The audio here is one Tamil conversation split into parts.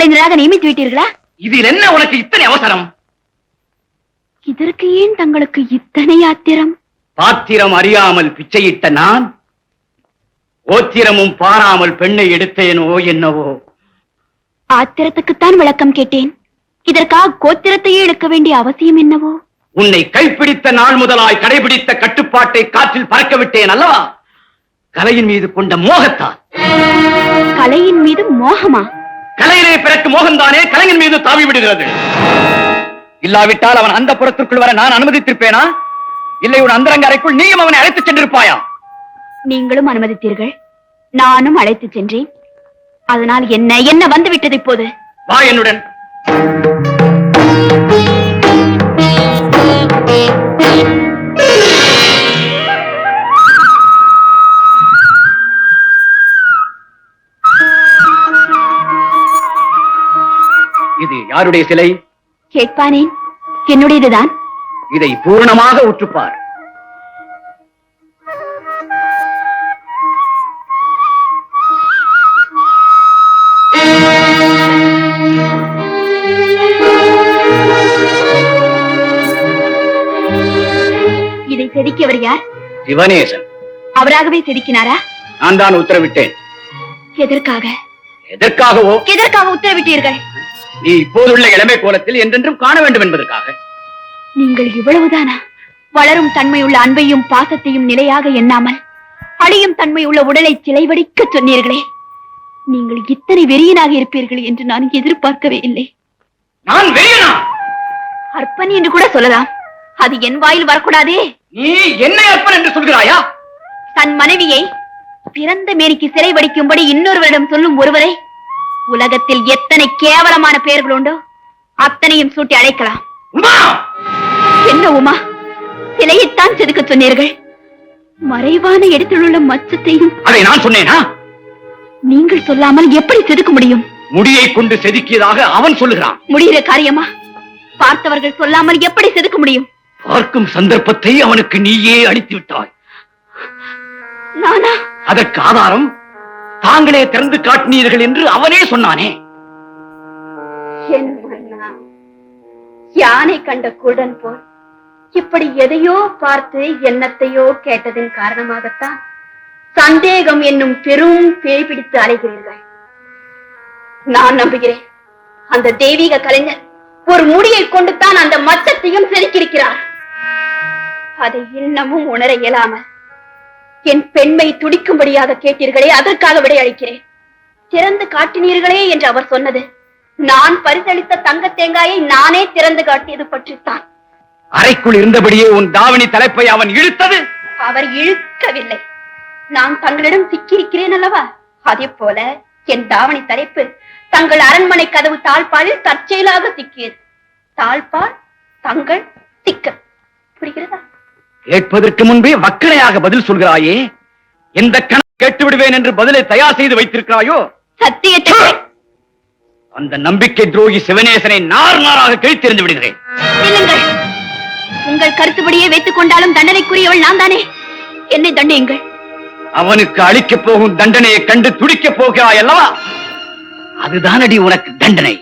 வழக்கறிஞராக நியமித்து விட்டீர்களா? இதில் என்ன உனக்கு இத்தனை அவசரம்? இதற்கு ஏன் தங்களுக்கு இத்தனை ஆத்திரம்? பாத்திரம் அறியாமல் பிச்சையிட்ட நான் கோத்திரமும் பாராமல் பெண்ணை எடுத்தேனோ என்னவோ. ஆத்திரத்துக்குத்தான் விளக்கம் கேட்டேன். இதற்காக கோத்திரத்தையே இழக்க வேண்டிய அவசியம் என்னவோ? உன்னை கைப்பிடித்த நாள் முதலாய் கடைபிடித்த கட்டுப்பாட்டை காற்றில் பறக்க விட்டேன் அல்லவா? கலையின் மீது கொண்ட மோகத்தால். கலையின் மீது மோகமா? கலையிலே பிறக்கு மோகம்தானே கலைஞன் மீது தாவி விடுகிறது. இல்லாவிட்டால் அவன் அந்த புறத்திற்குள் வர நான் அனுமதித்திருப்பேனா? இல்லை உன் அந்தரங்க அறைக்குள் நீயும் அவனை அழைத்துச் சென்றிருப்பாயா? நீங்களும் அனுமதித்தீர்கள், நானும் அழைத்து சென்றேன். அதனால் என்ன வந்து விட்டது இப்போது? வா என்னுடன். இது யாருடைய சிலை? கேட்பானேன், என்னுடையதுதான். இதை பூர்ணமாக உற்றுப்பார். இதை செதுக்கியவர் யார்? சிவனேசன். அவராகவே செதுக்கினாரா? நான் தான் உத்தரவிட்டேன். எதற்காக? எதற்காகவோ? எதற்காக உத்தரவிட்டீர்கள்? நீ இப்போதுள்ள இளமை கோலத்தில் என்றென்றும் காண வேண்டும் என்பதற்காக. நீங்கள் இவ்வளவுதானா? வளரும் தன்மையுள்ள அன்பையும் பாசத்தையும் நிலையாக எண்ணாமல் அழியும் தன்மையுள்ள உடலை சிலைவடிக்க சொன்னீர்களே, நீங்கள் இத்தனை வெறியனாக இருப்பீர்கள் என்று நான் எதிர்பார்க்கவே இல்லை. நான் வெறியனா? அற்பன் என்று கூட சொல்லலாம். அது என் வாயில் வரக்கூடாதே. நீ என்ன அற்பன் என்று சொல்கிறாயா? தன் மனைவியை பிறந்த மேனிக்கு சிலை வடிக்கும்படி இன்னொருவரிடம் சொல்லும் ஒருவரை உலகத்தில் எத்தனை கேவலமான பெயர்கள் உண்டோ அத்தனையும் சூட்டி அழைக்கலாம். உமா! என்ன உமா? சிலையைத்தான் செதுக்க சொன்னீர்கள். மறைவான இடத்தில் உள்ள மச்சத்தையும் அதை நான் சொன்னேனா? நீங்கள் சொல்லாமல் எப்படி செதுக்க முடியும்? முடியை கொண்டு செதுக்கியதாக அவன் சொல்லுகிறான். முடிகிற காரியமா? பார்த்தவர்கள் சொல்லாமல் எப்படி செதுக்க முடியும்? பார்க்கும் சந்தர்ப்பத்தை அவனுக்கு நீயே அளித்து விட்டாய். நானா? அதற்கு ஆதாரம் தாங்களே திறந்து காட்டினீர்கள் என்று அவனே சொன்னானே. என் மன்னா, யானை கண்ட குருடன் போல் இப்படி எதையோ பார்த்து எண்ணத்தையோ கேட்டதின் காரணமாகத்தான் சந்தேகம் என்னும் பெரும் பேய் பிடித்து அலைகிறீர்கள். நான் நம்புகிறேன், அந்த தெய்வீக கலைஞர் ஒரு முடியை கொண்டுதான் அந்த மச்சத்தையும் செதுக்கியிருக்கிறார். அதை இன்னமும் உணர இயலாமல் என் பெண்மை துடிக்கும்படியாக கேட்டீர்களே, அதற்காக விடையளிக்கிறேன். திறந்து காட்டினீர்களே என்று அவர் சொன்னது நான் பரிசளித்த தங்க தேங்காயை நானே திறந்து காட்டியது பற்றித்தான். அறைக்குள் இருந்தபடியே உன் தாவணி தலைப்பை அவன் இழுத்தது? அவர் இழுக்கவில்லை, நான் தங்களிடம் சிக்கியிருக்கிறேன் அல்லவா? அதே போல என் தாவணி தலைப்பு தங்கள் அரண்மனை கதவு தாழ்பாலில் தற்செயலாக சிக்கியது. தாழ்பால் தங்கள் சிக்கல். புரிகிறதா? கேட்பதற்கு முன்பே வக்கனையாக பதில் சொல்கிறாயே. எந்த கணக்கு கேட்டு விடுவேன் என்று பதிலை தயார் செய்து வைத்திருக்கிறாயோ? சத்தியத்தை அந்த நம்பிக்கை துரோகி சிவனேசனை நார் நாராக கிழித்தெறிந்து விடுகிறேன். இல்லங்கள், உங்கள் கருத்துப்படியே வைத்துக் கொண்டாலும் தண்டனைக்குரியவள் நான் தானே. என்னை தண்டியுங்கள். அவனுக்கு அளிக்கப் போகும் தண்டனையை கண்டு துடிக்கப் போகிறாய் அல்லவா? அதுதானடி உனக்கு தண்டனை.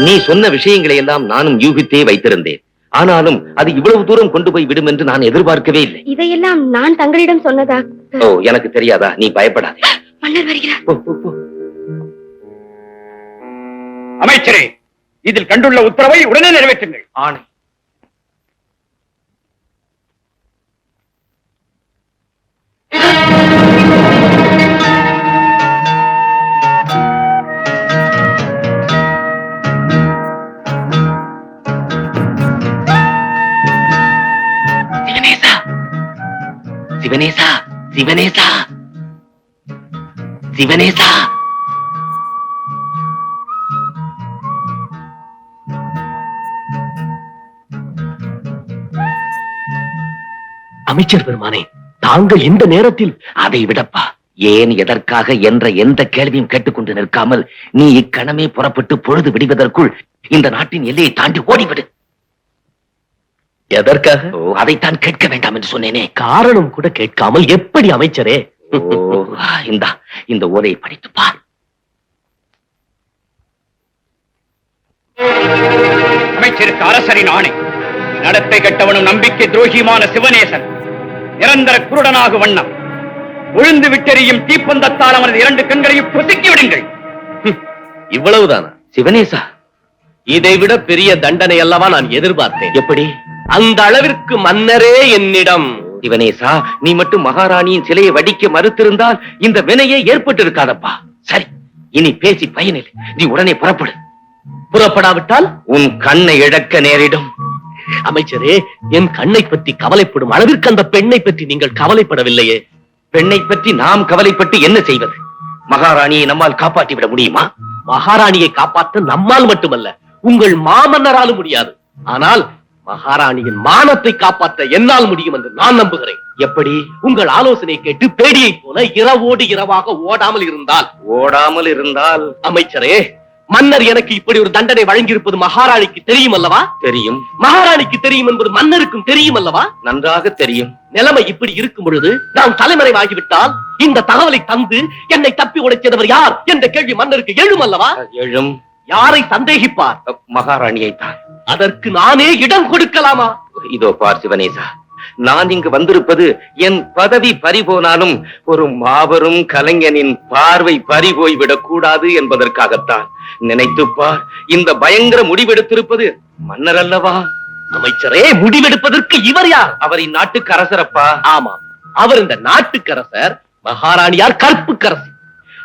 நீ சொன்ன விஷயங்களை எல்லாம் நானும் யூகித்தே வைத்திருந்தேன். ஆனாலும் அது இவ்வளவு தூரம் கொண்டு போய் விடும் என்று நான் எதிர்பார்க்கவே இல்லை. இதையெல்லாம் நான் தங்களிடம் சொன்னதா? ஓ, எனக்கு தெரியாதா? நீ பயப்படாதே. மன்னர் வருகிறார். அமைச்சரே, இதில் கண்டுள்ள உத்தரவை உடனே நிறைவேற்றுங்கள். ஆணை. சிவனேசா, சிவனேசா, சிவனேசா. அமைச்சர் பெருமானே, தாங்கள் இந்த நேரத்தில்? அதை விடப்பா, ஏன் எதற்காக என்ற எந்த கேள்வியும் கேட்டுக்கொண்டு நிற்காமல் நீ இக்கணமே புறப்பட்டு பொழுது விடுவதற்குள் இந்த நாட்டின் எல்லையை தாண்டி ஓடிவிடு. எதற்காக? அதைத்தான் கேட்க வேண்டாம் என்று சொன்னேனே. காரணம் கூட கேட்காமல் எப்படி அமைச்சரே? இந்த ஓலையை படித்து பார். அமைச்சருக்கு அரசரின் ஆணை. நடத்தை கெட்டவனும் நம்பிக்கை துரோகியுமான சிவநேசன் நிரந்தர குருடனாக வண்ணம் விழுந்து விட்டெறியும் தீப்பந்தத்தால் அவனது 2 கண்களையும் பொசுக்கி விடுங்கள். இவ்வளவுதானா? சிவனேசா, இதை விட பெரிய தண்டனை அல்லவா நான் எதிர்பார்த்தேன். எப்படி? அந்த அளவிற்கு மன்னரே என்னிடம். சிவனேசா, நீ மட்டும் மகாராணியின் சிலையை வடிக்க மறுத்திருந்தால் இந்த வினையே ஏற்பட்டிருக்காதப்பா. சரி, இனி பேசி பயனில்லை. நீ உடனே புறப்படு. புறப்படாவிட்டால் உன் கண்ணை இழக்க நேரிடும். அமைச்சரே, என் கண்ணை பற்றி கவலைப்படும் அளவிற்கு அந்த பெண்ணை பற்றி நீங்கள் கவலைப்படவில்லையே. பெண்ணை பற்றி நாம் கவலைப்பட்டு என்ன செய்வது? மகாராணியை நம்மால் காப்பாற்றி விட முடியுமா? மகாராணியை காப்பாற்ற நம்மால் மட்டுமல்ல, உங்கள் மாமன்னராலும் முடியாது. ஆனால் மகாராணியின் மானத்தை காப்பாற்ற என்னால் முடியும் என்று நான் நம்புகிறேன். எப்படி? உங்கள் ஆலோசனை கேட்டு பேடியைப் போல இரவோடு இரவாக ஓடாமல் இருந்தால். ஓடாமல் இருந்தால்? அமைச்சரே, மன்னர் எனக்கு இப்படி ஒரு தண்டனை வழங்கியிருப்பது மகாராணிக்கு தெரியும் அல்லவா? தெரியும். மகாராணிக்கு தெரியும் என்பது மன்னருக்கும் தெரியும் அல்லவா? நன்றாக தெரியும். நிலைமை இப்படி இருக்கும் பொழுது நாம் தலைமறைவாகிவிட்டால் இந்த தகவலை தந்து என்னை தப்பி உடைச்சவர் யார் என்ற கேள்வி மன்னருக்கு எழும் அல்லவா? எழும். யாரை சந்தேகிப்பார்? மகாராணியை தான். அதற்கு நானே இடம் கொடுக்கலாமா? இதோ பார் சிவனேசா, நான் இங்கு வந்திருப்பது என் பதவி பறிபோனாலும் ஒரு மாபெரும் கலைஞனின் பார்வை பறிபோய்விடக் கூடாது என்பதற்காகத்தான். நினைத்துப்பார், இந்த பயங்கர முடிவெடுத்திருப்பது மன்னர் அல்லவா? அமைச்சரே, முடிவெடுப்பதற்கு இவர் யார்? அவர் இந்நாட்டுக்கு அரசரப்பா. ஆமா, அவர் இந்த நாட்டுக்கரசர். மகாராணியார் கற்புக்கரசி.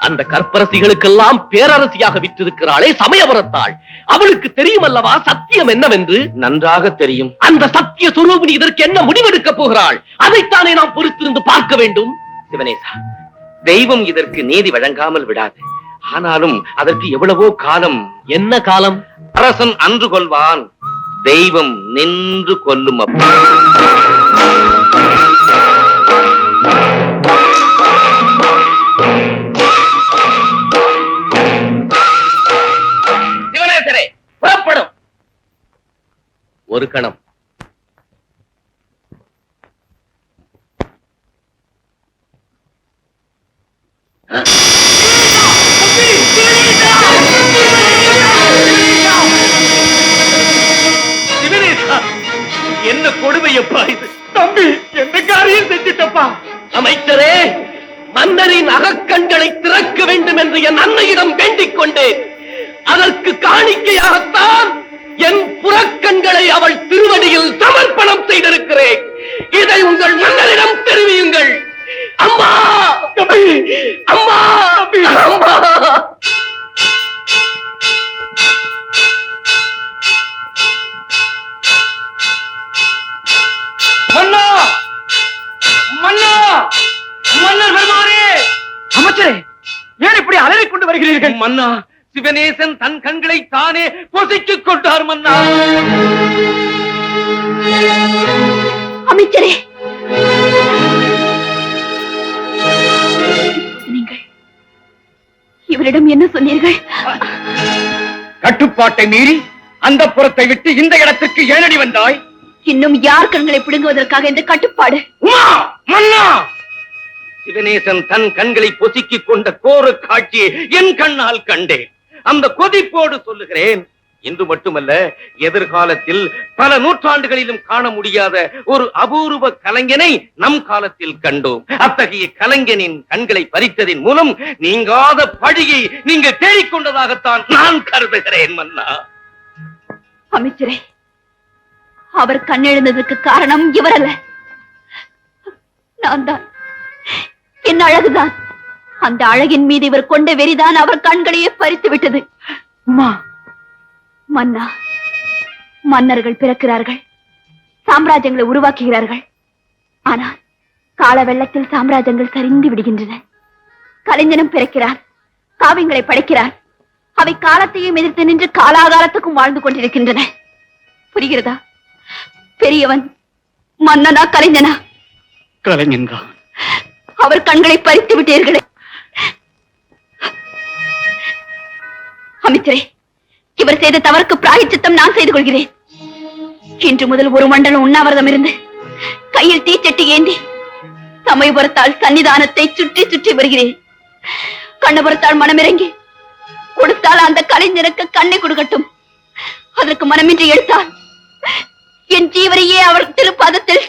அந்த கற்பரசிகளுக்கெல்லாம் பேரரசியாக விற்றிருக்கிறாளே சமயபுரத்தாள். அவளுக்கு தெரியும் அல்லவா சத்தியம் என்னவென்று? நன்றாக தெரியும். அந்த சத்திய சுரூபிணி இதற்கு என்ன முடிவெடுக்க போகிறாள்? அதைத்தானே நாம் பொறுத்திருந்து பார்க்க வேண்டும். சிவனேசா, தெய்வம் இதற்கு நீதி வழங்காமல் விடாது. ஆனாலும் அதற்கு எவ்வளவோ காலம். என்ன காலம்? அரசன் அன்று கொள்வான், தெய்வம் நின்று கொல்லும். அப்பா, சிவனேசரே, புறப்படும். ஒரு கணம். என்ன கொடுமையப்பா இது! தம்பி, எந்த காரியம் செஞ்சிட்டப்பா? அமைச்சரே, மன்னரின் அகக்கண்களை திறக்க வேண்டும் என்று என் அன்னையிடம் வேண்டிக் கொண்டேன். அதற்கு காணிக்கையாகத்தான் என் புறக்கண்களை அவள் திருவடியில் சமர்ப்பணம் செய்திருக்கிறேன். இதை உங்கள் மன்னரிடம் தெரிவியுங்கள். அம்மா, அம்மா, அம்மா. மன்னா, மன்னா, மன்னர் வருமாறே! அமைச்சரே, ஏன் இப்படி அலறிக் கொண்டு வருகிறீர்கள்? மன்னா, சிவனேசன் தன் கண்களை தானே பொசுக்கிக் கொண்டார் மன்னா. அமைச்சரே, நீங்கள் இவரிடம் என்ன சொன்னீர்கள்? கட்டுப்பாட்டை மீறி அந்த புறத்தை விட்டு இந்த இடத்துக்கு ஏனடி வந்தாய்? இன்னும் யார் கண்களை பிடுங்குவதற்காக இந்த கட்டுப்பாடு? உமா, மன்னா, சிவனேசன் தன் கண்களை பொசுக்கிக் கொண்ட கோர காட்சியை என் கண்ணால் கண்டேன். அந்த கொதிப்போடு சொல்லுகிறேன், இன்று மட்டுமல்ல, எதிர்காலத்தில் பல நூற்றாண்டுகளிலும் காண முடியாத ஒரு அபூர்வ கலைஞனை நம் காலத்தில் கண்டோம். அத்தகைய கலைஞனின் கண்களை பறித்ததின் மூலம் நீங்காத பழியை நீங்கள் தேடிக்கொண்டதாகத்தான் நான் கருதுகிறேன் மன்னா. அமைச்சரே, அவர் கண்ணெழுந்ததற்கு காரணம் இவர் அல்ல, நான் தான். என் அழகுதான். அந்த அழகின் மீது இவர் கொண்ட வெறிதான் அவர் கண்களையே பறித்து விட்டது. மன்னா, மன்னர்கள் பிறக்கிறார்கள், சாம்ராஜ்யங்களை உருவாக்குகிறார்கள். ஆனால் கால வெள்ளத்தில் சாம்ராஜ்யங்கள் சரிந்து விடுகின்றன. கலைஞனும் பிறக்கிறான், காவியங்களை படைக்கிறான். அவை காலத்தையும் எதிர்த்து நின்று காலாகாலத்துக்கும் வாழ்ந்து கொண்டிருக்கின்றன. புரிகிறதா? பெரியவன் மன்னனா கலைஞனா? கலைஞன் தான். அவர் கண்களை பறித்து விட்டீர்களே. அமைச்சரே, இவர் செய்த தவறுக்கு பிராயச்சித்தம் நான் செய்து கொள்கிறேன். இன்று முதல் ஒரு மண்டலம் உண்ணாவிரதம் இருந்து கையில் தீச்சட்டி ஏந்தி சமயபுரத்தால் சன்னிதானத்தை சுற்றி சுற்றி வருகிறேன். கண்ணபுரத்தால் மனமிறங்கி கொடுத்தால் அந்த கலைஞருக்கு கண்ணை கொடுக்கட்டும். அதற்கு மனமின்றி எடுத்தால் என் ஜீவனையே அவர் திருப்பாதத்தில்